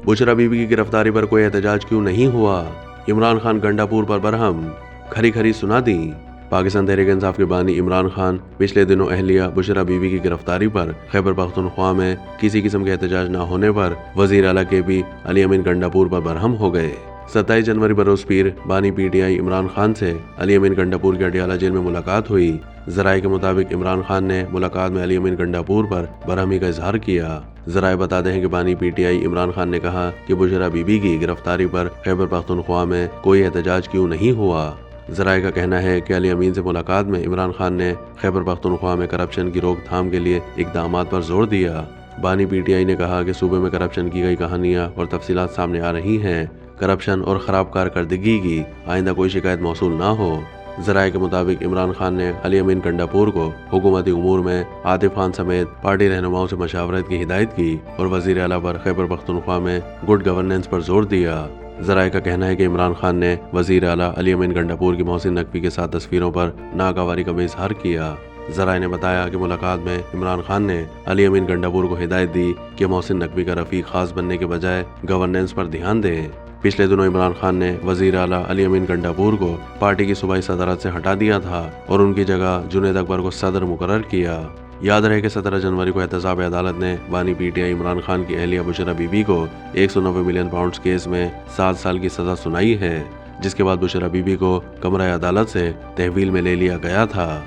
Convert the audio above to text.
بشرا بیوی کی گرفتاری پر کوئی احتجاج کیوں نہیں ہوا؟ عمران خان گنڈاپور پر برہم، کھری کھری سنا دی۔ پاکستان تحریک انصاف کے بانی عمران خان پچھلے دنوں اہلیہ بشرا بیوی کی گرفتاری پر خیبر پختونخوا میں کسی قسم کے احتجاج نہ ہونے پر وزیر اعلیٰ کے بھی علی امین گنڈاپور پر برہم ہو گئے۔ 27 جنوری بروز پیر بانی P T I Imran Khan سے علی امین گنڈاپور کے اڈیالہ جیل میں ملاقات ہوئی۔ ذرائع کے مطابق عمران خان نے ملاقات میں علی امین گنڈاپور پر برہمی کا اظہار کیا۔ ذرائع بتاتے ہیں کہ بانی P T I Imran Khan نے کہا کہ بشرا بیوی کی گرفتاری پر خیبر پختونخوا میں کوئی احتجاج کیوں نہیں ہوا۔ ذرائع کا کہنا ہے کہ علی امین سے ملاقات میں عمران خان نے خیبر پختونخوا میں کرپشن کی روک تھام کے لیے اقدامات پر زور دیا۔ بانی پی ٹی آئی نے کہا کہ صوبے میں کرپشن کی کئی کہانیاں اور تفصیلات سامنے آ رہی ہیں۔ کرپشن اور خراب کارکردگی کی آئندہ کوئی شکایت موصول نہ ہو۔ ذرائع کے مطابق عمران خان نے علی امین گنڈاپور کو حکومتی امور میں عاطف خان سمیت پارٹی رہنماؤں سے مشاورت کی ہدایت کی اور وزیر اعلیٰ پر خیبر پختونخوا میں گڈ گورننس پر زور دیا۔ ذرائع کا کہنا ہے کہ عمران خان نے وزیر اعلیٰ علی امین گنڈاپور کی محسن نقوی کے ساتھ تصویروں پر ناگواری کا بھی اظہار کیا۔ ذرائع نے بتایا کہ ملاقات میں عمران خان نے علی امین گنڈاپور کو ہدایت دی کہ محسن نقوی کا رفیق خاص بننے کے بجائے گورننس پر دھیان دے۔ پچھلے دنوں عمران خان نے وزیر اعلیٰ علی امین گنڈاپور کو پارٹی کی صوبائی صدارت سے ہٹا دیا تھا اور ان کی جگہ جنید اکبر کو صدر مقرر کیا۔ یاد رہے کہ 17 جنوری کو احتساب عدالت نے بانی P T I Imran Khan کی اہلیہ بشرا بیوی کو 190 ملین پاؤنڈز کیس میں 7 سال کی سزا سنائی ہے، جس کے بعد بشرا بیوی کو کمرہ عدالت سے تحویل میں لے لیا گیا تھا۔